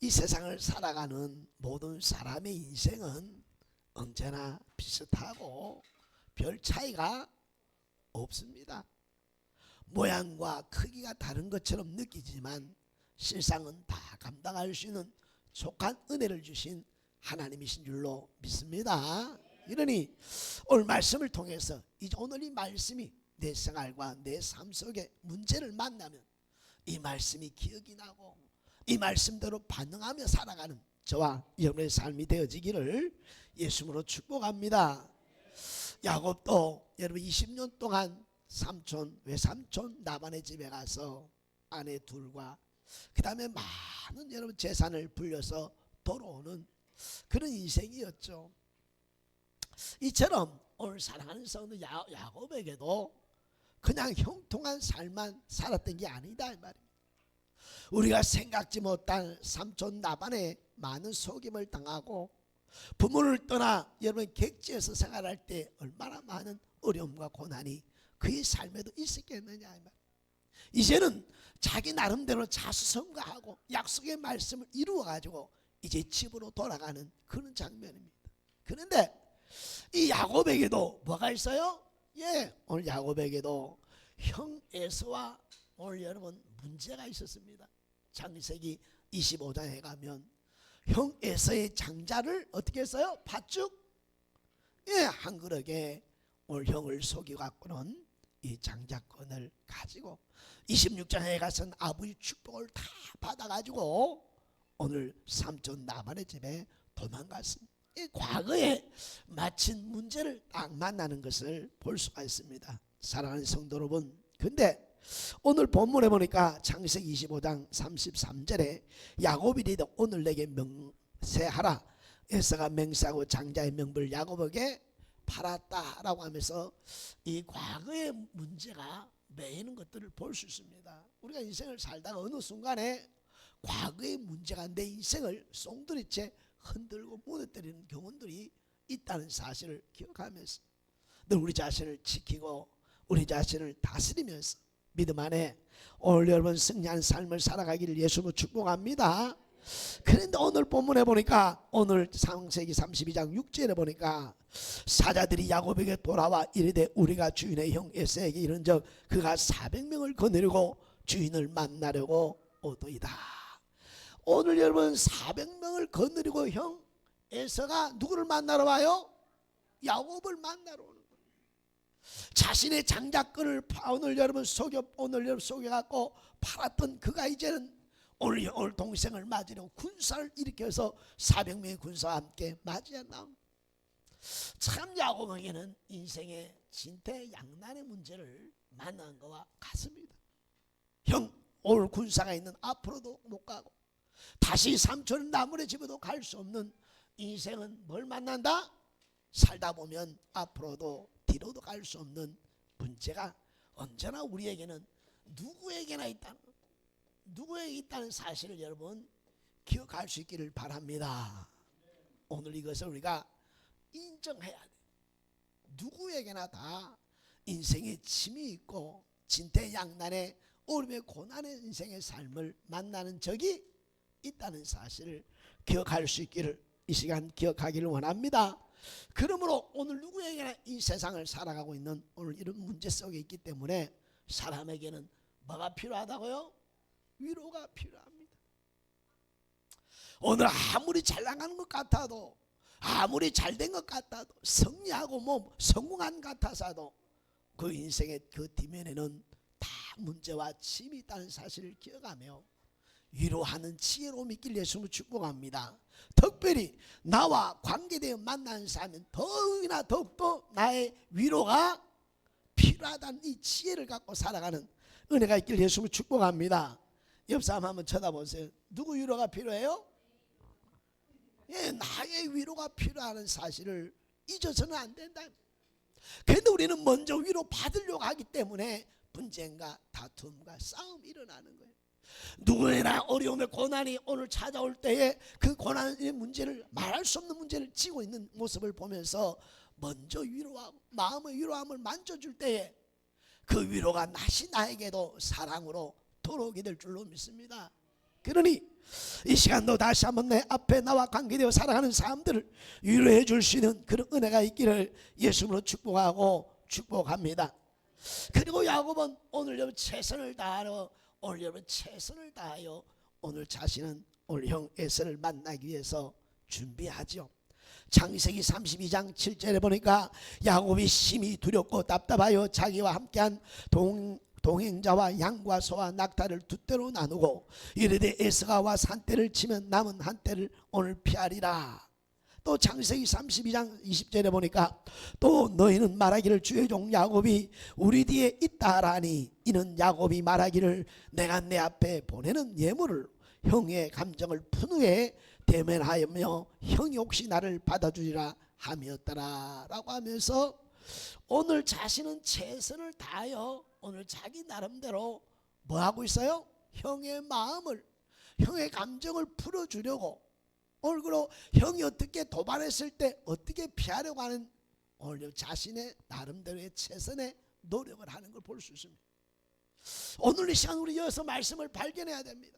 이 세상을 살아가는 모든 사람의 인생은 언제나 비슷하고 별 차이가 없습니다. 모양과 크기가 다른 것처럼 느끼지만 실상은 다 감당할 수 있는 족한 은혜를 주신 하나님이신 줄로 믿습니다. 이러니 오늘 말씀을 통해서 이제 오늘 이 말씀이 내 생활과 내 삶 속에 문제를 만나면 이 말씀이 기억이 나고 이 말씀대로 반응하며 살아가는 저와 여러분의 삶이 되어지기를 예수님으로 축복합니다. 야곱도 여러분 20년 동안 외삼촌 라반의 집에 가서 아내 둘과 그 다음에 많은 여러분 재산을 불려서 돌아오는 그런 인생이었죠. 이처럼 오늘 사랑하는 성도 야곱에게도 그냥 형통한 삶만 살았던 게 아니다 이 말입니다. 우리가 생각지 못한 삼촌 라반의 많은 속임을 당하고 부모를 떠나 여러분 객지에서 생활할 때 얼마나 많은 어려움과 고난이 그의 삶에도 있었겠느냐 이 말. 이제는 자기 나름대로 자수성가하고 약속의 말씀을 이루어 가지고 이제 집으로 돌아가는 그런 장면입니다. 그런데 이 야곱에게도 뭐가 있어요? 오늘 야곱에게도 형 에서와 오늘 여러분 문제가 있었습니다. 창세기 25장에 가면 형 에서의 장자를 어떻게 했어요? 팥죽 한 그릇에 오늘 형을 속여 갖고는 이 장자권을 가지고 26장에 가서는 아버지 축복을 다 받아가지고 오늘 삼촌 라반의 집에 도망갔습니다. 이 과거에 마친 문제를 딱 만나는 것을 볼 수가 있습니다. 사랑하는 성도 여러분, 근데 오늘 본문에 보니까 창세기 25장 33절에 야곱이 이르되 오늘 내게 맹세하라. 에서가 맹세하고 장자의 명분을 야곱에게 팔았다라고 하면서 이 과거의 문제가 매이는 것들을 볼 수 있습니다. 우리가 인생을 살다가 어느 순간에 과거의 문제가 내 인생을 송두리째 흔들고 무너뜨리는 경우들이 있다는 사실을 기억하면서 늘 우리 자신을 지키고 우리 자신을 다스리면서 믿음 안에 오늘 여러분 승리한 삶을 살아가기를 예수로 축복합니다. 그런데 오늘 본문에 보니까 오늘 창세기 32장 6절에 보니까 사자들이 야곱에게 돌아와 이르되 우리가 주인의 형 에서에게 이른즉 그가 400명을 거느리고 주인을 만나려고 오도이다. 오늘 여러분 400명을 거느리고 형 에서가 누구를 만나러 와요? 야곱을 만나러 오는 거예요. 자신의 장자권을 오늘 여러분 속여갖고 팔았던 그가 이제는 오늘 동생을 맞으려고 군사를 일으켜서 400명의 군사와 함께 맞이해 나옵니다. 참 야곱에게는 인생의 진퇴양난의 문제를 만난 것과 같습니다. 형 오늘 군사가 있는 앞으로도 못 가고 다시 삼촌 나물의 집에도 갈 수 없는 인생은 뭘 만난다? 살다 보면 앞으로도 뒤로도 갈 수 없는 문제가 언제나 우리에게는 누구에게나 있다는 사실을 여러분 기억할 수 있기를 바랍니다. 오늘 이것을 우리가 인정해야 돼. 누구에게나 다 인생의 짐이 있고 진퇴양난의 어려움의 고난의 인생의 삶을 만나는 적이 있다는 사실을 기억할 수 있기를 이 시간 기억하기를 원합니다. 그러므로 오늘 누구에게나 이 세상을 살아가고 있는 오늘 이런 문제 속에 있기 때문에 사람에게는 뭐가 필요하다고요? 위로가 필요합니다. 오늘 아무리 잘 나가는 것 같아도 아무리 잘된 것 같아도 승리하고 성공한 것 같아서도 그 인생의 그 뒤면에는 다 문제와 짐이 있다는 사실을 기억하며 위로하는 지혜로움 있길 예수님을 축복합니다. 특별히 나와 관계되어 만나는 사람은 더욱더 나의 위로가 필요하다는 이 지혜를 갖고 살아가는 은혜가 있길 예수님을 축복합니다. 옆 사람 한번 쳐다보세요. 누구 위로가 필요해요? 나의 위로가 필요한 사실을 잊어서는 안 된다. 그런데 우리는 먼저 위로 받으려고 하기 때문에 분쟁과 다툼과 싸움이 일어나는 거예요. 누구나 어려움의 고난이 오늘 찾아올 때에 그 고난의 문제를 말할 수 없는 문제를 지고 있는 모습을 보면서 먼저 위로하고 마음의 위로함을 만져줄 때에 그 위로가 다시 나에게도 사랑으로 돌아오게 될 줄로 믿습니다. 그러니 이 시간도 다시 한번 내 앞에 나와 관계되어 살아가는 사람들을 위로해 줄 수 있는 그런 은혜가 있기를 예수님으로 축복하고 축복합니다. 그리고 야곱은 오늘 여러분 최선을 다하여 오늘 자신은 오늘 형 에서를 만나기 위해서 준비하죠. 창세기 32장 7절에 보니까 야곱이 심히 두렵고 답답하여 자기와 함께한 동행자와 양과 소와 낙타를 두 떼로 나누고 이르되 에서가 와서 한 떼를 치면 남은 한 떼를 오늘 피하리라. 또 창세기 32장 20절에 보니까 또 너희는 말하기를 주의 종 야곱이 우리 뒤에 있다 하라니 이는 야곱이 말하기를 내가 내 앞에 보내는 예물을 형의 감정을 푼 후에 대면하며 형이 혹시 나를 받아주리라 함이었더라 라고 하면서 오늘 자신은 최선을 다하여 오늘 자기 나름대로 뭐하고 있어요? 형의 마음을, 형의 감정을 풀어주려고 오늘 형이 어떻게 도발했을 때 어떻게 피하려고 하는 오늘 자신의 나름대로의 최선의 노력을 하는 걸 볼 수 있습니다. 오늘 이 시간 우리 여기서 말씀을 발견해야 됩니다.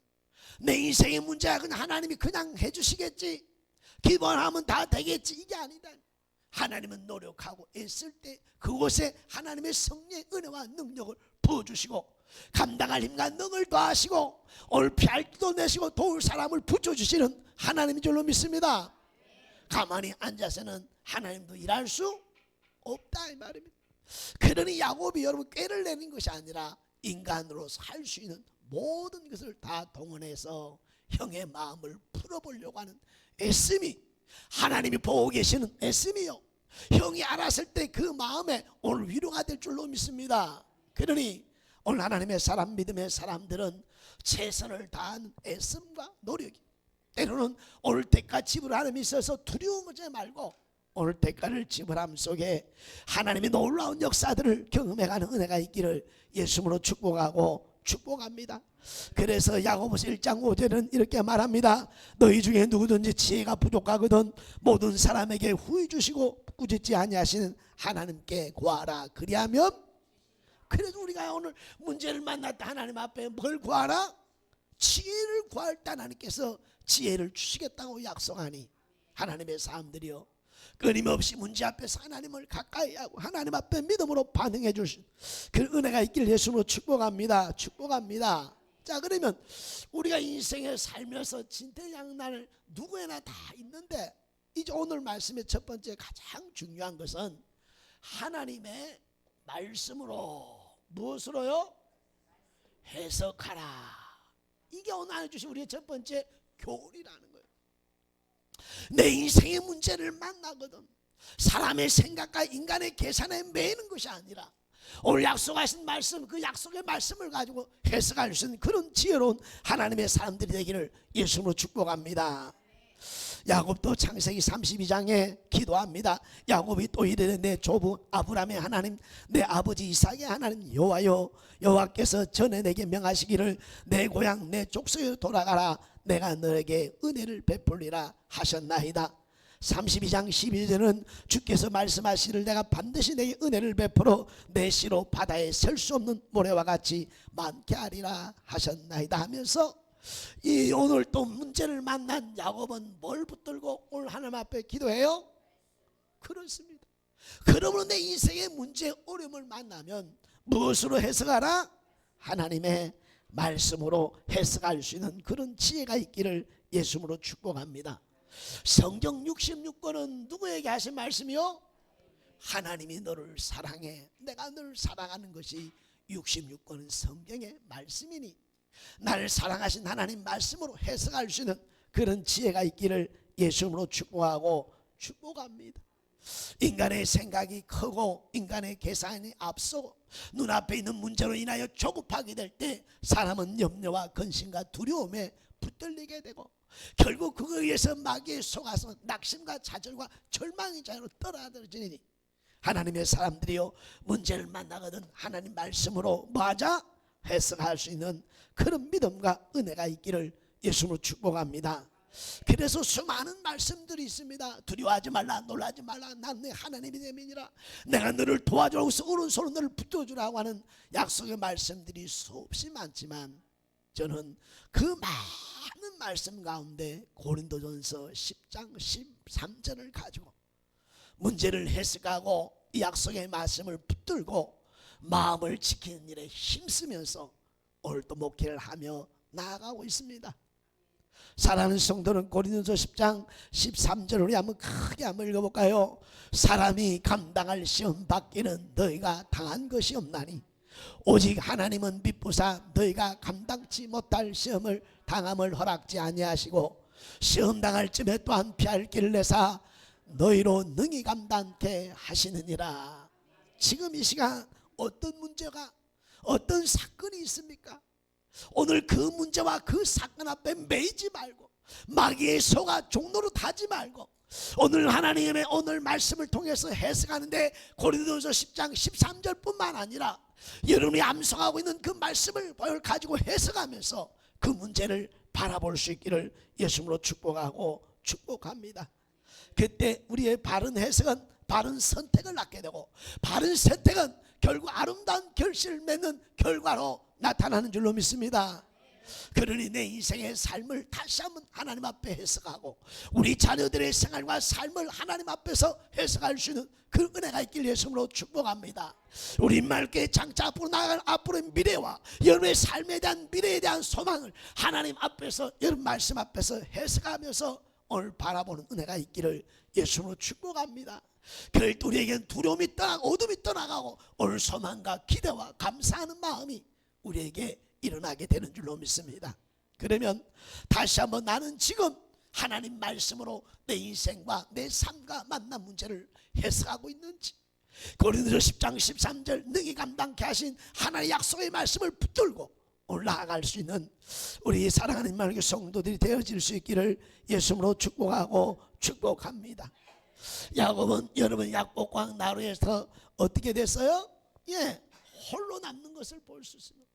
내 인생의 문제가 그냥 하나님이 그냥 해주시겠지, 기본하면 다 되겠지, 이게 아니다. 하나님은 노력하고 애쓸 때 그곳에 하나님의 성령의 은혜와 능력을 부어주시고 감당할 힘과 능을 더하시고 오늘 피할 기도 내시고 도울 사람을 붙여주시는 하나님인 줄로 믿습니다. 가만히 앉아서는 하나님도 일할 수 없다 이 말입니다. 그러니 야곱이 여러분 꾀를 내는 것이 아니라 인간으로서 할 수 있는 모든 것을 다 동원해서 형의 마음을 풀어보려고 하는 애씀이 하나님이 보고 계시는 애씀이요, 형이 알았을 때 그 마음에 오늘 위로가 될 줄로 믿습니다. 그러니 오늘 하나님의 사람, 믿음의 사람들은 최선을 다하는 애씀과 노력이 때로는 오늘 대가 지불함에 있어서 두려움하지 말고 오늘 대가를 지불함 속에 하나님의 놀라운 역사들을 경험해가는 은혜가 있기를 예수님으로 축복하고 축복합니다. 그래서 야고보서 1장 5절은 이렇게 말합니다. 너희 중에 누구든지 지혜가 부족하거든 모든 사람에게 후히 주시고 꾸짖지 아니하시는 하나님께 구하라. 그리하면, 그래도 우리가 오늘 문제를 만났다 하나님 앞에 뭘 구하라? 지혜를 구할 때 하나님께서 지혜를 주시겠다고 약속하니 하나님의 사람들이요 끊임없이 문제 앞에서 하나님을 가까이 하고 하나님 앞에 믿음으로 반응해 주신 그 은혜가 있기를 예수님으로 축복합니다. 축복합니다. 자, 그러면 우리가 인생에 살면서 진퇴양난을 누구에나 다 있는데 이제 오늘 말씀의 첫 번째 가장 중요한 것은 하나님의 말씀으로 무엇으로요? 해석하라. 이게 오늘 주신 우리의 첫 번째 교훈이라는 거예요. 내 인생의 문제를 만나거든 사람의 생각과 인간의 계산에 매이는 것이 아니라 오늘 약속하신 말씀, 그 약속의 말씀을 가지고 해석할 수 있는 그런 지혜로운 하나님의 사람들이 되기를 예수님으로 축복합니다. 야곱도 창세기 32장에 기도합니다. 야곱이 또 이르되 내 조부 아브라함의 하나님, 내 아버지 이삭의 하나님 여호와여, 여호와께서 전에 내게 명하시기를 내 고향 내 족속에 돌아가라. 내가 너에게 은혜를 베풀리라 하셨나이다. 32장 12절은 주께서 말씀하시기를 내가 반드시 내게 은혜를 베풀어 내 씨로 바다에 셀 수 없는 모래와 같이 많게 하리라 하셨나이다 하면서 이 오늘 또 문제를 만난 야곱은 뭘 붙들고 오늘 하나님 앞에 기도해요? 그렇습니다. 그러므로 내 인생의 문제 어려움을 만나면 무엇으로 해석하라? 하나님의 말씀으로 해석할 수 있는 그런 지혜가 있기를 예수님으로 축복합니다. 성경 66권은 누구에게 하신 말씀이요? 하나님이 너를 사랑해. 내가 너를 사랑하는 것이 66권은 성경의 말씀이니 나를 사랑하신 하나님 말씀으로 해석할 수 있는 그런 지혜가 있기를 예수님으로 축복하고 축복합니다. 인간의 생각이 크고 인간의 계산이 앞서고 눈앞에 있는 문제로 인하여 조급하게 될 때 사람은 염려와 근심과 두려움에 붙들리게 되고 결국 그거에 의해서 마귀에 속아서 낙심과 좌절과 절망의 자리로 떨어지니 하나님의 사람들이요 문제를 만나거든 하나님 말씀으로 뭐하자? 해석할 수 있는 그런 믿음과 은혜가 있기를 예수님으로 축복합니다. 그래서 수많은 말씀들이 있습니다. 두려워하지 말라, 놀라지 말라, 난 내 하나님이 됨이니라, 내가 너를 도와주라고 해서 오른손으로 너를 붙들어주라고 하는 약속의 말씀들이 수없이 많지만 저는 그 많은 말씀 가운데 고린도전서 10장 13절을 가지고 문제를 해석하고 이 약속의 말씀을 붙들고 마음을 지키는 일에 힘쓰면서 오늘도 목회를 하며 나아가고 있습니다. 사랑하는 성도는 고린도서 10장 13절을 우리 한번 크게 한번 읽어볼까요? 사람이 감당할 시험 받기는 너희가 당한 것이 없나니 오직 하나님은 미쁘사 너희가 감당치 못할 시험을 당함을 허락지 아니하시고 시험 당할 쯤에 또한 피할 길을 내사 너희로 능히 감당케 하시느니라. 지금 이 시간 어떤 문제가 어떤 사건이 있습니까? 오늘 그 문제와 그 사건 앞에 매이지 말고 마귀의 소가 종로로 타지 말고 오늘 하나님의 오늘 말씀을 통해서 해석하는데 고린도서 10장 13절뿐만 아니라 여러분이 암송하고 있는 그 말씀을 가지고 해석하면서 그 문제를 바라볼 수 있기를 예수님으로 축복하고 축복합니다. 그때 우리의 바른 해석은 바른 선택을 낳게 되고 바른 선택은 결국 아름다운 결실을 맺는 결과로 나타나는 줄로 믿습니다. 그러니 내 인생의 삶을 다시 한번 하나님 앞에 해석하고 우리 자녀들의 생활과 삶을 하나님 앞에서 해석할 수 있는 그 은혜가 있길 예수님으로 축복합니다. 우리 말께 장차 앞으로 나아갈 앞으로의 미래와 여러분의 삶에 대한 미래에 대한 소망을 하나님 앞에서 여러분 말씀 앞에서 해석하면서 오늘 바라보는 은혜가 있기를 예수님으로 축복합니다. 그럴 때 우리에게는 두려움이 떠나고 어둠이 떠나가고 오늘 소망과 기대와 감사하는 마음이 우리에게 일어나게 되는 줄로 믿습니다. 그러면 다시 한번 나는 지금 하나님 말씀으로 내 인생과 내 삶과 만난 문제를 해석하고 있는지 고린도서 10장 13절 능히 감당케 하신 하나님의 약속의 말씀을 붙들고 올라갈 수 있는 우리 사랑하는 말교 성도들이 되어질 수 있기를 예수님으로 축복하고 축복합니다. 야곱은 여러분 야곱왕 나루에서 어떻게 됐어요? 예, 홀로 남는 것을 볼 수 있습니다.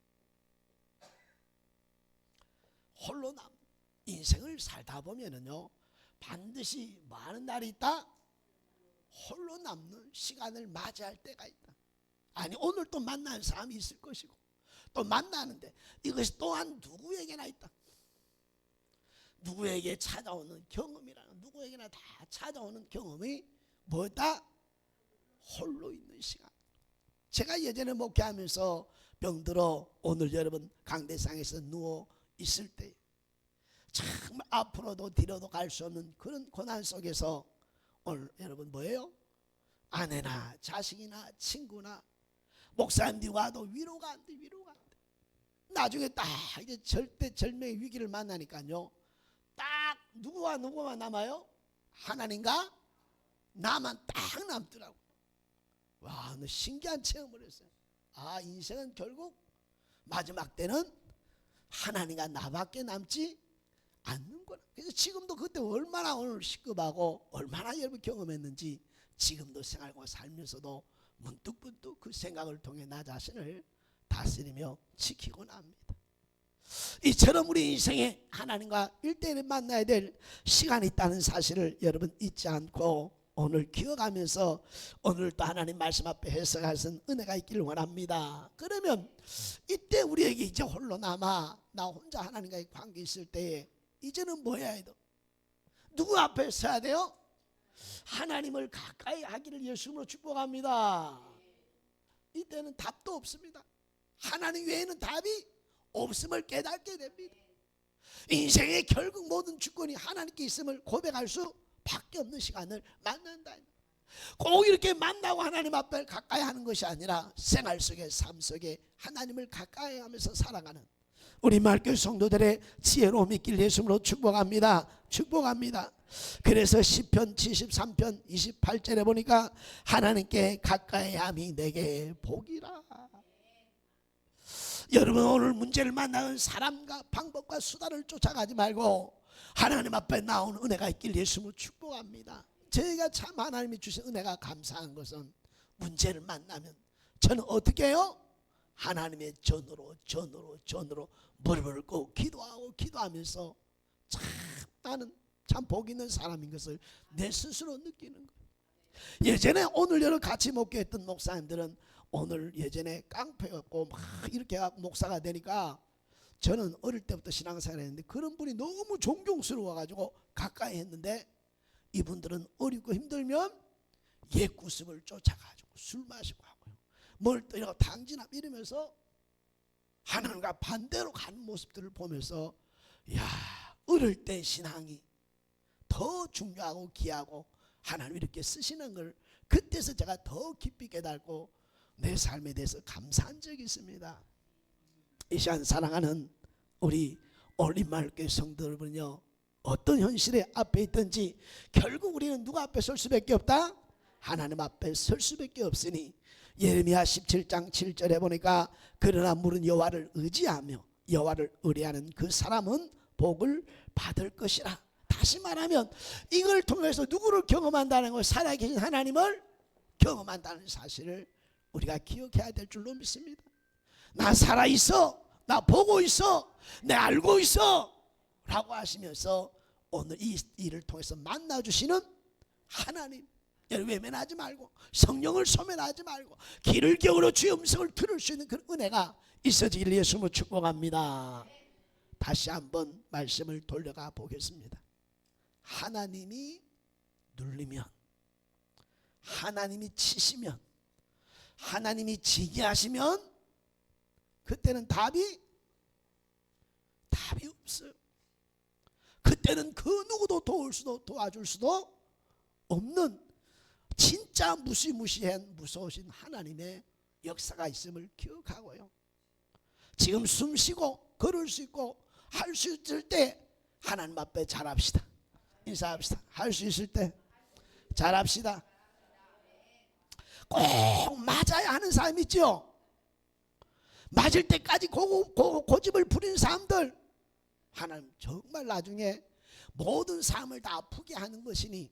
홀로 남 인생을 살다 보면은요 반드시 많은 날이 있다. 홀로 남는 시간을 맞이할 때가 있다. 아니 오늘 또 만나는 사람이 있을 것이고 또 만나는데 이것이 또한 누구에게나 있다. 누구에게 찾아오는 경험이라는 누구에게나 다 찾아오는 경험이 뭐다? 홀로 있는 시간. 제가 예전에 목회하면서 병들어 오늘 여러분 강대상에서 누워 있을 때 정말 앞으로도 뒤로도 갈 수 없는 그런 고난 속에서 오늘 여러분 뭐예요? 아내나 자식이나 친구나 목사님들이 와도 위로가 안 돼. 위로가 안 돼. 나중에 딱 이제 절대절명의 위기를 만나니까요 딱 누구와 누구만 남아요? 하나님과 나만 딱 남더라고. 와, 너 신기한 체험을 했어요. 아, 인생은 결국 마지막 때는 하나님과 나밖에 남지 않는구나. 그래서 지금도 그때 얼마나 오늘 시급하고 얼마나 여러분 경험했는지 지금도 생활과 살면서도 문득문득 그 생각을 통해 나 자신을 다스리며 지키곤 합니다. 이처럼 우리 인생에 하나님과 1대1을 만나야 될 시간이 있다는 사실을 여러분 잊지 않고 오늘 기억하면서 오늘 또 하나님 말씀 앞에 해석할 수 있는 은혜가 있기를 원합니다. 그러면 이때 우리에게 이제 홀로 남아 나 혼자 하나님과의 관계 있을 때에 이제는 뭐 해야 돼요? 누구 앞에 서야 돼요? 하나님을 가까이 하기를 예수님으로 축복합니다. 이때는 답도 없습니다. 하나님 외에는 답이 없음을 깨닫게 됩니다. 인생의 결국 모든 주권이 하나님께 있음을 고백할 수밖에 없는 시간을 만난다. 꼭 이렇게 만나고 하나님 앞에 가까이 하는 것이 아니라 생활 속에 삶 속에 하나님을 가까이 하면서 살아가는 우리 말교회 성도들의 지혜로움 있길 예수님으로 축복합니다. 축복합니다. 그래서 시편 73편 28절에 보니까 하나님께 가까이 함이 내게 복이라. 여러분 오늘 문제를 만나는 사람과 방법과 수단을 쫓아가지 말고 하나님 앞에 나오는 은혜가 있길 예수님으로 축복합니다. 저희가 참 하나님이 주신 은혜가 감사한 것은 문제를 만나면 저는 어떻게 해요? 하나님의 전으로 무릎을 꿇고 기도하면서 참 나는 참 복 있는 사람인 것을 내 스스로 느끼는 거예요. 예전에 오늘 여러 같이 목회했던 목사님들은 오늘 예전에 깡패였고 막 이렇게 목사가 되니까 저는 어릴 때부터 신앙생활을 했는데 그런 분이 너무 존경스러워가지고 가까이 했는데, 이분들은 어렵고 힘들면 옛구습을 쫓아가지고 술 마시고 하고요, 뭘 또 이러고 탕진하고 이러면서 하나님과 반대로 가는 모습들을 보면서, 야, 어릴 때 신앙이 더 중요하고 귀하고 하나님 이렇게 쓰시는 걸 그때서 제가 더 깊이 깨닫고 내 삶에 대해서 감사한 적이 있습니다. 이 시간 사랑하는 우리 올림마을교회 성도 여러분요, 어떤 현실에 앞에 있든지 결국 우리는 누구 앞에 설 수밖에 없다? 하나님 앞에 설 수밖에 없으니, 예레미야 17장 7절에 보니까 그러나 물은 여호와를 의지하며 여호와를 의뢰하는 그 사람은 복을 받을 것이라. 다시 말하면 이걸 통해서 누구를 경험한다는 걸, 살아계신 하나님을 경험한다는 사실을 우리가 기억해야 될 줄로 믿습니다. 나 살아있어, 나 보고 있어, 내 알고 있어 라고 하시면서 오늘 이 일을 통해서 만나주시는 하나님, 외면하지 말고 성령을 소멸하지 말고 귀를 기울여 주의 음성을 들을 수 있는 그런 은혜가 있어지기를 예수님으로 축복합니다. 다시 한번 말씀을 돌려가 보겠습니다. 하나님이 눌리면, 하나님이 치시면, 하나님이 지게 하시면 그때는 답이 없어요. 그때는 그 누구도 도울 수도 도와줄 수도 없는 진짜 무시무시한 무서우신 하나님의 역사가 있음을 기억하고요, 지금 숨쉬고 걸을 수 있고 할 수 있을 때 하나님 앞에 잘합시다. 인사합시다. 할 수 있을 때 잘합시다. 꼭 맞아야 하는 사람 있죠. 맞을 때까지 고집을 부리는 사람들, 하나님 정말 나중에 모든 삶을 다 아프게 하는 것이니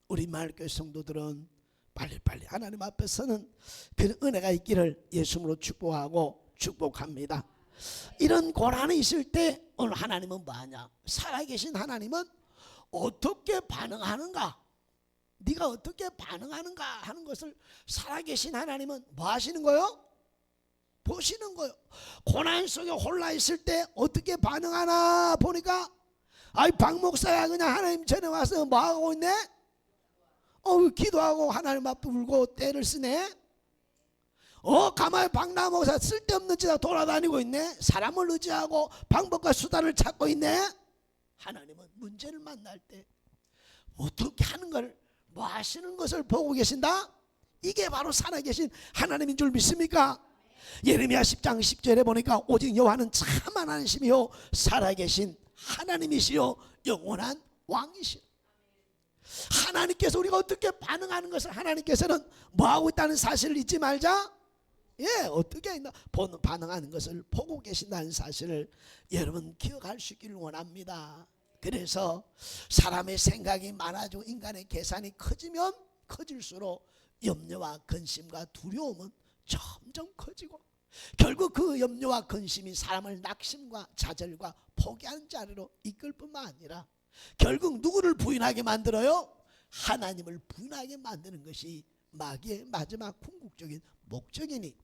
우리 마을교회 성도들은 빨리빨리 하나님 앞에 서는 그런 은혜가 있기를 예수님으로 축복하고 축복합니다. 이런 고난이 있을 때 오늘 하나님은 뭐하냐? 살아계신 하나님은 어떻게 반응하는가, 네가 어떻게 반응하는가 하는 것을 살아계신 하나님은 뭐 하시는 거요? 보시는 거예요. 고난 속에 홀라 있을 때 어떻게 반응하나 보니까, 아이 박 목사가 그냥 하나님 전에 와서 뭐 하고 있네? 기도하고 하나님 앞에 울고 때를 쓰네. 가만히 박나 목사 쓸데없는 짓 돌아다니고 있네. 사람을 의지하고 방법과 수단을 찾고 있네. 하나님은 문제를 만날 때 어떻게 하는 걸, 뭐 하시는 것을 보고 계신다. 이게 바로 살아계신 하나님인 줄 믿습니까? 예레미야 10장 10절에 보니까 오직 여호와는 참 하나님이시며 살아계신 하나님이시요 영원한 왕이시요. 하나님께서 우리가 어떻게 반응하는 것을 하나님께서는 뭐하고 있다는 사실을 잊지 말자. 어떻게 반응하는 것을 보고 계신다는 사실을 여러분 기억할 수 있기를 원합니다. 그래서 사람의 생각이 많아지고 인간의 계산이 커지면 커질수록 염려와 근심과 두려움은 점점 커지고, 결국 그 염려와 근심이 사람을 낙심과 좌절과 포기하는 자리로 이끌 뿐만 아니라 결국 누구를 부인하게 만들어요? 하나님을 부인하게 만드는 것이 마귀의 마지막 궁극적인 목적이니,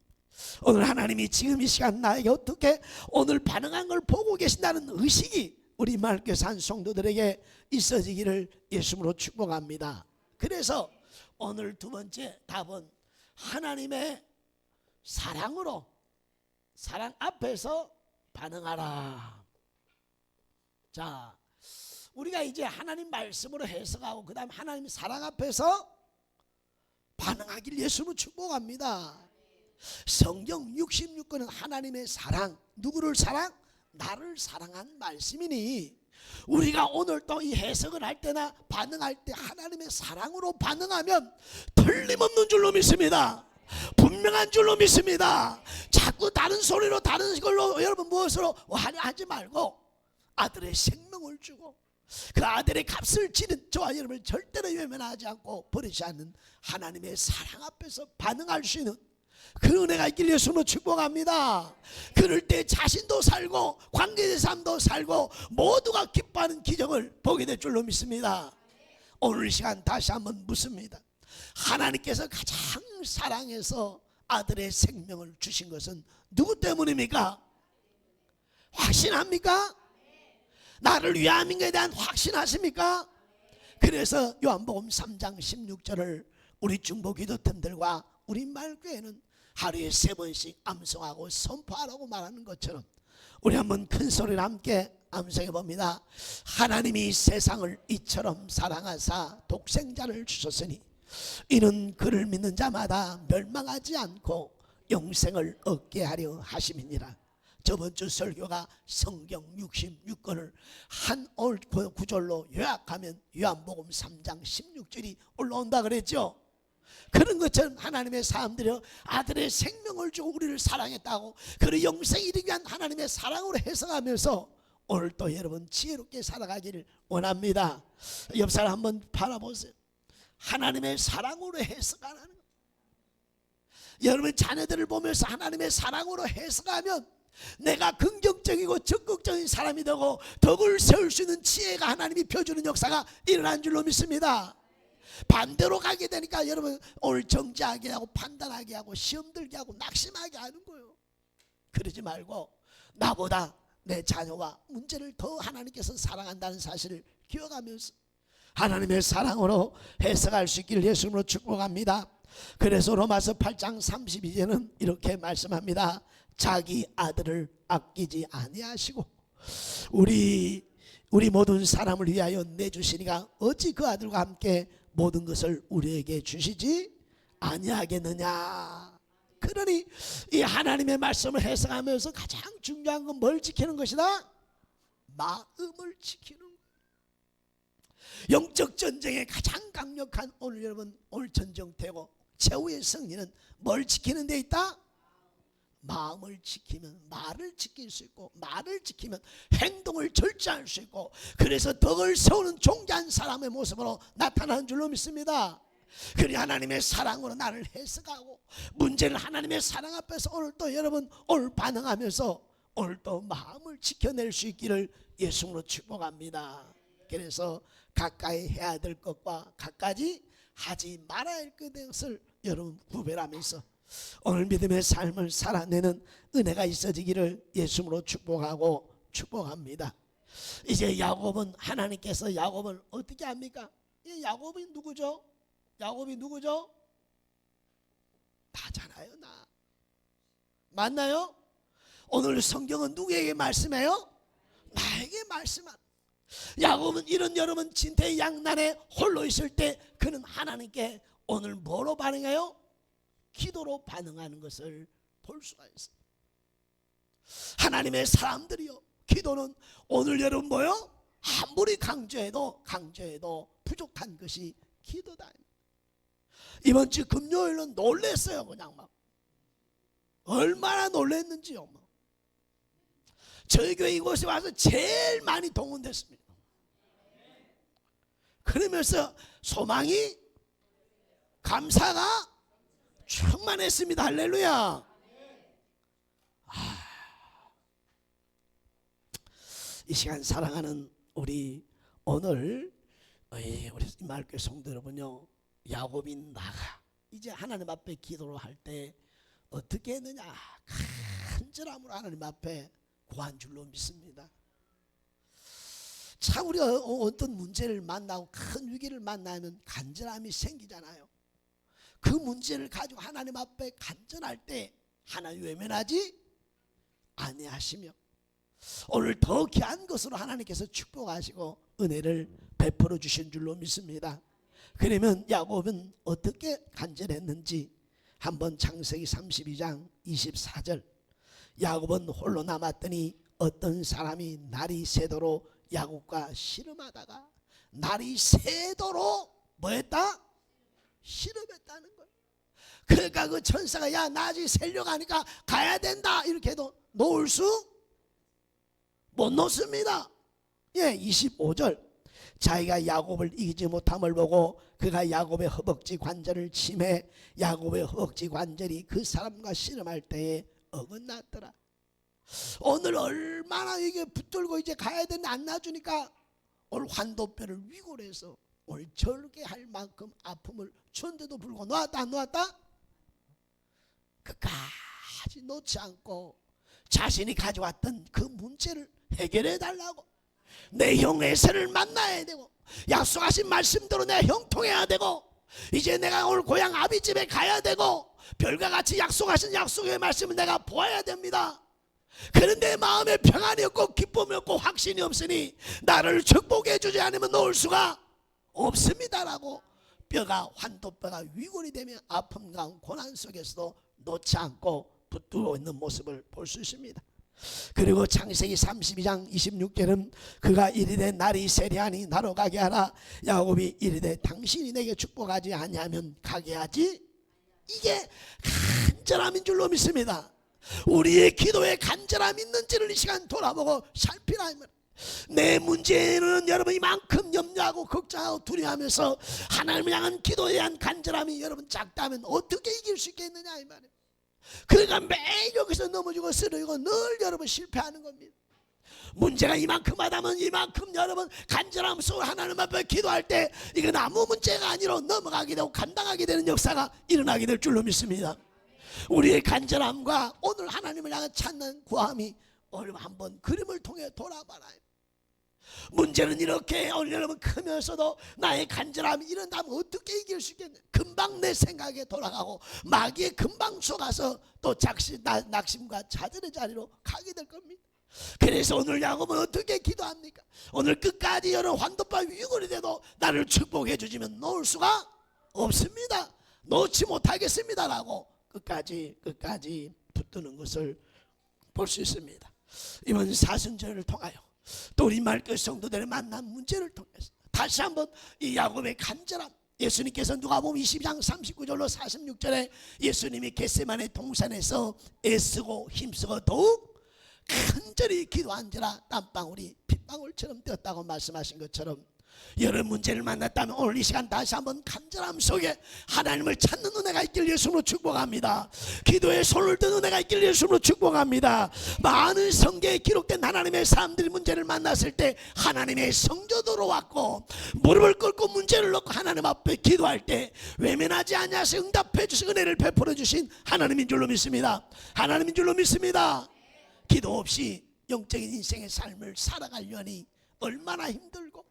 오늘 하나님이 지금 이 시간 나에게 어떻게 오늘 반응한 걸 보고 계신다는 의식이 우리 마을교회 산 성도들에게 있어지기를 예수님으로 축복합니다. 그래서 오늘 두 번째 답은 하나님의 사랑으로, 사랑 앞에서 반응하라. 자, 우리가 이제 하나님 말씀으로 해석하고 그 다음 하나님 사랑 앞에서 반응하길 예수님은 축복합니다. 성경 66권은 하나님의 사랑, 누구를 사랑? 나를 사랑한 말씀이니 우리가 오늘 또 이 해석을 할 때나 반응할 때 하나님의 사랑으로 반응하면 틀림없는 줄로 믿습니다. 분명한 줄로 믿습니다. 자꾸 다른 소리로 다른 걸로 여러분 무엇으로 하지 말고 아들의 생명을 주고 그 아들의 값을 치른 저와 여러분을 절대로 외면하지 않고 버리지 않는 하나님의 사랑 앞에서 반응할 수 있는 그 은혜가 있길 예수님으로 축복합니다. 그럴 때 자신도 살고 관계의 삶도 살고 모두가 기뻐하는 기적을 보게 될 줄로 믿습니다. 오늘 시간 다시 한번 묻습니다. 하나님께서 가장 사랑해서 아들의 생명을 주신 것은 누구 때문입니까? 확신합니까? 나를 위함인에 대한 확신하십니까? 그래서 요한복음 3장 16절을 우리 중보기도팀들과 우리 말교회는 하루에 3번씩 암송하고 선포하라고 말하는 것처럼 우리 한번 큰 소리로 함께 암송해 봅니다. 하나님이 세상을 이처럼 사랑하사 독생자를 주셨으니 이는 그를 믿는 자마다 멸망하지 않고 영생을 얻게 하려 하심이니라. 저번주 설교가 성경 66권을 한 구절로 요약하면 요한복음 3장 16절이 올라온다 그랬죠. 그런 것처럼 하나님의 사람들이 아들의 생명을 주고 우리를 사랑했다고 그를 영생에 이르기 위한 하나님의 사랑으로 해석하면서 오늘 또 여러분 지혜롭게 살아가기를 원합니다. 옆 사람 한번 바라보세요. 하나님의 사랑으로 해석하는 것. 여러분 자녀들을 보면서 하나님의 사랑으로 해석하면 내가 긍정적이고 적극적인 사람이 되고 덕을 세울 수 있는 지혜가 하나님이 펴주는 역사가 일어난 줄로 믿습니다. 반대로 가게 되니까 여러분 오늘 정지하게 하고 판단하게 하고 시험 들게 하고 낙심하게 하는 거예요. 그러지 말고 나보다 내 자녀와 문제를 더 하나님께서 사랑한다는 사실을 기억하면서 하나님의 사랑으로 해석할 수 있기를 예수님으로 축복합니다. 그래서 로마서 8장 32절은 이렇게 말씀합니다. 자기 아들을 아끼지 아니하시고 우리 모든 사람을 위하여 내주시니가 어찌 그 아들과 함께 모든 것을 우리에게 주시지 아니하겠느냐. 그러니 이 하나님의 말씀을 해석하면서 가장 중요한 건 뭘 지키는 것이다? 마음을 지키는 것. 영적 전쟁의 가장 강력한 오늘 여러분 오늘 전쟁되고 최후의 승리는 뭘 지키는 데 있다? 마음을 지키면 말을 지킬 수 있고 말을 지키면 행동을 절제할 수 있고 그래서 덕을 세우는 존귀한 사람의 모습으로 나타나는 줄로 믿습니다. 그리 하나님의 사랑으로 나를 해석하고 문제를 하나님의 사랑 앞에서 오늘 또 여러분 오늘 반응하면서 오늘 또 마음을 지켜낼 수 있기를 예수님으로 축복합니다. 그래서 가까이 해야 될 것과 가까이 하지 말아야 할 것을 여러분 구별하면서 오늘 믿음의 삶을 살아내는 은혜가 있어지기를 예수님으로 축복하고 축복합니다. 이제 야곱은 하나님께서 야곱을 어떻게 합니까? 이 야곱이 누구죠? 야곱이 누구죠? 나잖아요. 나 맞나요? 오늘 성경은 누구에게 말씀해요? 나에게 말씀한. 야곱은 이런 여러분 진퇴양난에 홀로 있을 때 그는 하나님께 오늘 뭐로 반응해요? 기도로 반응하는 것을 볼 수가 있어요. 하나님의 사람들이요 기도는 오늘 여러분 뭐요? 아무리 강조해도 부족한 것이 기도다. 이번 주 금요일은 놀랬어요. 그냥 막 얼마나 놀랬는지요. 저희 교회 이곳에 와서 제일 많이 동원됐습니다. 그러면서 소망이 감사가 충만했습니다. 할렐루야. 이 시간 사랑하는 우리 오늘 우리 말교회 성도 여러분요, 야곱이 나가 이제 하나님 앞에 기도를 할 때 어떻게 했느냐? 간절함으로 하나님 앞에 구한 줄로 믿습니다. 참 우리가 어떤 문제를 만나고 큰 위기를 만나면 간절함이 생기잖아요. 그 문제를 가지고 하나님 앞에 간절할 때 하나님 외면하지 아니하시며 오늘 더 귀한 것으로 하나님께서 축복하시고 은혜를 베풀어 주신 줄로 믿습니다. 그러면 야곱은 어떻게 간절했는지 한번 창세기 32장 24절 야곱은 홀로 남았더니 어떤 사람이 날이 새도록 야곱과 씨름하다가 날이 새도록 뭐했다? 씨름했다는 거예요. 그러니까 그 천사가 야 낮이 새려고 하니까 가야 된다 이렇게 해도 놓을 수 못 놓습니다. 예, 25절 자기가 야곱을 이기지 못함을 보고 그가 야곱의 허벅지 관절을 침해 야곱의 허벅지 관절이 그 사람과 씨름할 때에 어긋났더라. 오늘 얼마나 이게 붙들고 이제 가야 되는데 안 놔주니까 오늘 환도뼈를 위골해서 오늘 절개 할 만큼 아픔을 주는데도 불구하고 놓았다 안 놓았다? 끝까지 놓지 않고 자신이 가져왔던 그 문제를 해결해 달라고. 내 형 에서를 만나야 되고 약속하신 말씀대로 내 형통해야 되고 이제 내가 오늘 고향 아비집에 가야 되고 별과 같이 약속하신 약속의 말씀을 내가 보아야 됩니다. 그런데 마음에 평안이 없고 기쁨이 없고 확신이 없으니 나를 축복해 주지 않으면 놓을 수가 없습니다라고 뼈가 환도뼈가 위골이 되며 아픔과 고난 속에서도 놓지 않고 붙들고 있는 모습을 볼 수 있습니다. 그리고 창세기 32장 26절은 그가 이르되 날이 세리하니 나로 가게 하라. 야곱이 이르되 당신이 내게 축복하지 아니하면 가게 하지. 이게 간절함인 줄로 믿습니다. 우리의 기도에 간절함이 있는지를 이 시간 돌아보고 살피라. 내 문제는 여러분 이만큼 염려하고 걱정하고 두려워하면서 하나님을 향한 기도에 대한 간절함이 여러분 작다면 어떻게 이길 수 있겠느냐 이 말이에요. 그러니까 매일 여기서 넘어지고 쓰러지고 늘 여러분 실패하는 겁니다. 문제가 이만큼 하다면 이만큼 여러분 간절함 속으로 하나님 앞에 기도할 때 이건 아무 문제가 아니라 넘어가게 되고 감당하게 되는 역사가 일어나게 될 줄로 믿습니다. 우리의 간절함과 오늘 하나님을 향해 찾는 구함이 오늘 한번 그림을 통해 돌아봐라. 문제는 이렇게 오늘 여러분 크면서도 나의 간절함이 이런다면 어떻게 이길 수 있겠냐. 금방 내 생각에 돌아가고 마귀의 금방 속아서 또 낙심과 좌절의 자리로 가게 될 겁니다. 그래서 오늘 야곱은 어떻게 기도합니까? 오늘 끝까지 여러분 환도뼈 위골이 돼도 나를 축복해 주시면 놓을 수가 없습니다. 놓지 못하겠습니다라고 끝까지 붙드는 것을 볼 수 있습니다. 이번 사순절을 통하여 또 우리 말끝 성도들의 만난 문제를 통해서 다시 한번 이 야곱의 간절함, 예수님께서 누가복음 22장 39절로 46절에 예수님이 겟세마네 동산에서 애쓰고 힘쓰고 더욱 간절히 기도한지라 땀방울이 핏방울처럼 뛰었다고 말씀하신 것처럼 여러 문제를 만났다면 오늘 이 시간 다시 한번 간절함 속에 하나님을 찾는 은혜가 있길 예수님으로 축복합니다. 기도에 손을 든 은혜가 있길 예수님으로 축복합니다. 많은 성경에 기록된 하나님의 사람들이 문제를 만났을 때 하나님의 성조도로 왔고 무릎을 꿇고 문제를 놓고 하나님 앞에 기도할 때 외면하지 않아서 응답해 주신 은혜를 베풀어 주신 하나님인 줄로 믿습니다. 하나님인 줄로 믿습니다. 기도 없이 영적인 인생의 삶을 살아가려니 얼마나 힘들고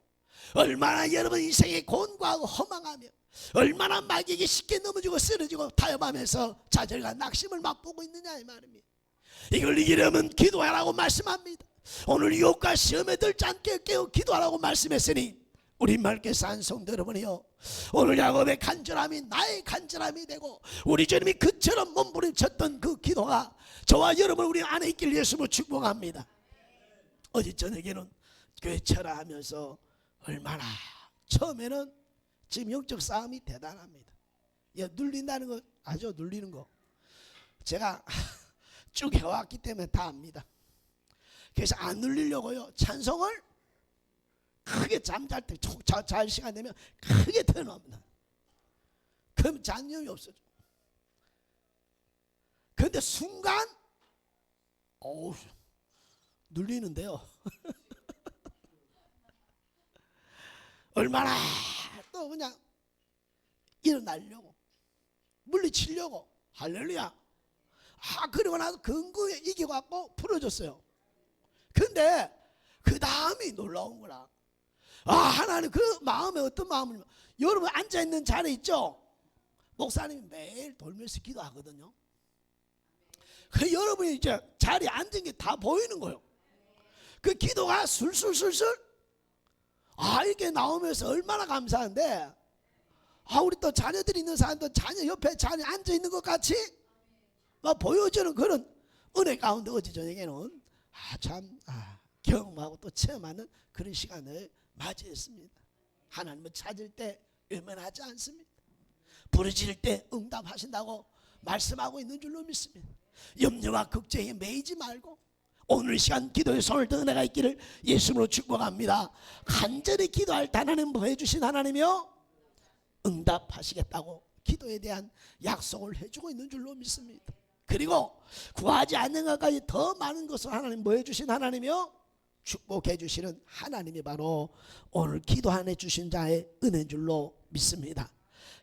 얼마나 여러분 인생에 곤고하고 허망하며 얼마나 마귀에게 쉽게 넘어지고 쓰러지고 타협하면서 좌절과 낙심을 맛보고 있느냐 이 말입니다. 이걸 이기려면 기도하라고 말씀합니다. 오늘 유혹과 시험에 들지 않게 깨어 기도하라고 말씀했으니 우리 맑게 산 성도 여러분이요, 오늘 야곱의 간절함이 나의 간절함이 되고 우리 주님이 그처럼 몸부림쳤던 그 기도가 저와 여러분 우리 안에 있길 예수로 축복합니다. 어제 저녁에는 교회 철화하면서 얼마나 처음에는 지금 영적 싸움이 대단합니다. 눌린다는 거 아죠? 눌리는 거 제가 쭉 해왔기 때문에 다 압니다. 그래서 안 눌리려고요 찬송을 크게 잠잘 때 잘 시간 되면 크게 틀어놓습니다. 그럼 잔념이 없어져. 그런데 순간 어우 눌리는데요. 얼마나 또 그냥 일어나려고 물리치려고 할렐루야. 그리고 나서 근거에 이겨갖고 풀어줬어요. 근데 그 다음이 놀라운 거라. 하나님 그 마음에 어떤 마음을, 여러분 앉아있는 자리 있죠? 목사님이 매일 돌면서 기도하거든요. 그 여러분이 이제 자리에 앉은 게 다 보이는 거예요. 그 기도가 술술술술 이렇게 나오면서 얼마나 감사한데, 우리 또 자녀들이 있는 사람도 자녀 옆에 자녀 앉아있는 것 같이 막 보여주는 그런 은혜 가운데 어제 저녁에는 경험하고 또 체험하는 그런 시간을 맞이했습니다. 하나님을 찾을 때 외면하지 않습니다. 부르짖을 때 응답하신다고 말씀하고 있는 줄로 믿습니다. 염려와 걱정에 매이지 말고 오늘 시간 기도의 손을 든 은혜가 있기를 예수님으로 축복합니다. 간절히 기도할 때 하나님 보여주신 하나님이요 응답하시겠다고 기도에 대한 약속을 해주고 있는 줄로 믿습니다. 그리고 구하지 않는 것까지 더 많은 것을 하나님 보여주신 하나님이요 축복해 주시는 하나님이 바로 오늘 기도 안에 주신 자의 은혜인 줄로 믿습니다.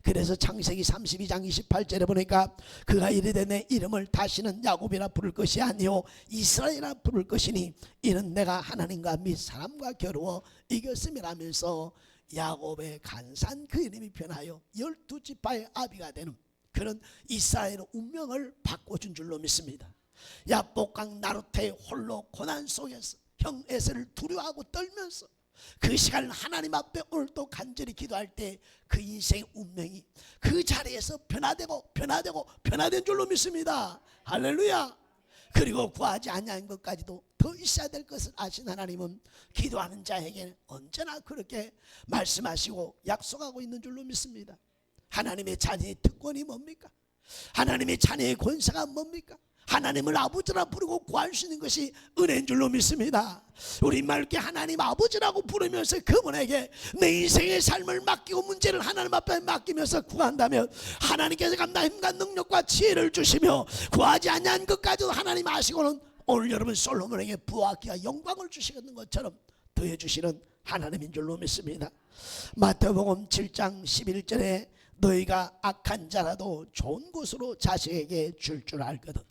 그래서 창세기 32장 28절에 보니까 그가 이르되 내 이름을 다시는 야곱이라 부를 것이 아니요 이스라엘이라 부를 것이니 이는 내가 하나님과 및 사람과 겨루어 이겼음이라면서 야곱의 간사한 그 이름이 변하여 12지파의 아비가 되는 그런 이스라엘의 운명을 바꿔준 줄로 믿습니다. 야복강 나루테 홀로 고난 속에서 형 에서를 두려워하고 떨면서 그 시간 하나님 앞에 오늘도 간절히 기도할 때 그 인생의 운명이 그 자리에서 변화된 줄로 믿습니다. 할렐루야. 그리고 구하지 아니한 것까지도 더 있어야 될 것을 아신 하나님은 기도하는 자에게 언제나 그렇게 말씀하시고 약속하고 있는 줄로 믿습니다. 하나님의 자녀의 특권이 뭡니까? 하나님의 자녀의 권세가 뭡니까? 하나님을 아버지라 부르고 구할 수 있는 것이 은혜인 줄로 믿습니다. 우리 맑게 하나님 아버지라고 부르면서 그분에게 내 인생의 삶을 맡기고 문제를 하나님 앞에 맡기면서 구한다면 하나님께서 감당 힘과 능력과 지혜를 주시며 구하지 아니한 것까지도 하나님 아시고는 오늘 여러분 솔로몬에게 부와 기와 영광을 주시는 것처럼 더해주시는 하나님인 줄로 믿습니다. 마태복음 7장 11절에 너희가 악한 자라도 좋은 곳으로 자식에게 줄 알거든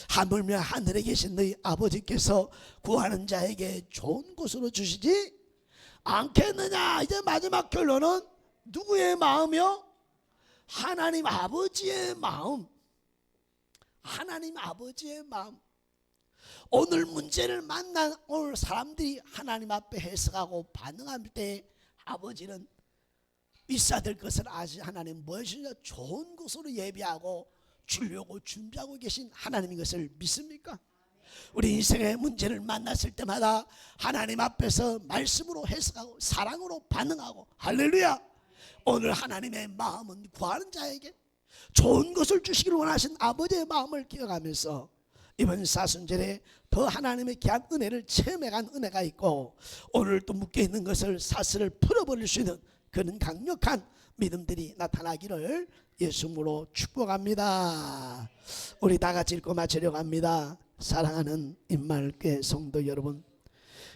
하물며 하늘에 계신 너희 아버지께서 구하는 자에게 좋은 곳으로 주시지 않겠느냐. 이제 마지막 결론은 누구의 마음이요? 하나님 아버지의 마음. 하나님 아버지의 마음. 오늘 문제를 만난 오늘 사람들이 하나님 앞에 해석하고 반응할 때 아버지는 있어야 될 것을 아시 하나님 무엇이냐 좋은 곳으로 예비하고 주려고 준비하고 계신 하나님인 것을 믿습니까? 우리 인생의 문제를 만났을 때마다 하나님 앞에서 말씀으로 해석하고 사랑으로 반응하고 할렐루야. 오늘 하나님의 마음은 구하는 자에게 좋은 것을 주시기를 원하신 아버지의 마음을 기억하면서 이번 사순절에 더 하나님의 귀한 은혜를 체험해간 은혜가 있고 오늘 또 묶여있는 것을 사슬을 풀어버릴 수 있는 그런 강력한 믿음들이 나타나기를 예수님으로 축복합니다. 우리 다 같이 읽고 마치려고 합니다. 사랑하는 임마을교회 성도 여러분,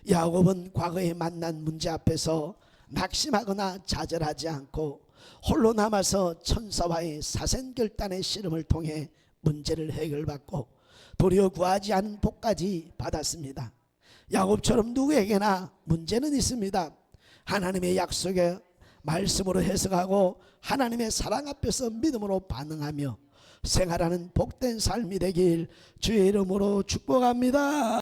야곱은 과거에 만난 문제 앞에서 낙심하거나 좌절하지 않고 홀로 남아서 천사와의 사생결단의 씨름을 통해 문제를 해결받고 도리어 구하지 않은 복까지 받았습니다. 야곱처럼 누구에게나 문제는 있습니다. 하나님의 약속에 말씀으로 해석하고 하나님의 사랑 앞에서 믿음으로 반응하며 생활하는 복된 삶이 되길 주의 이름으로 축복합니다.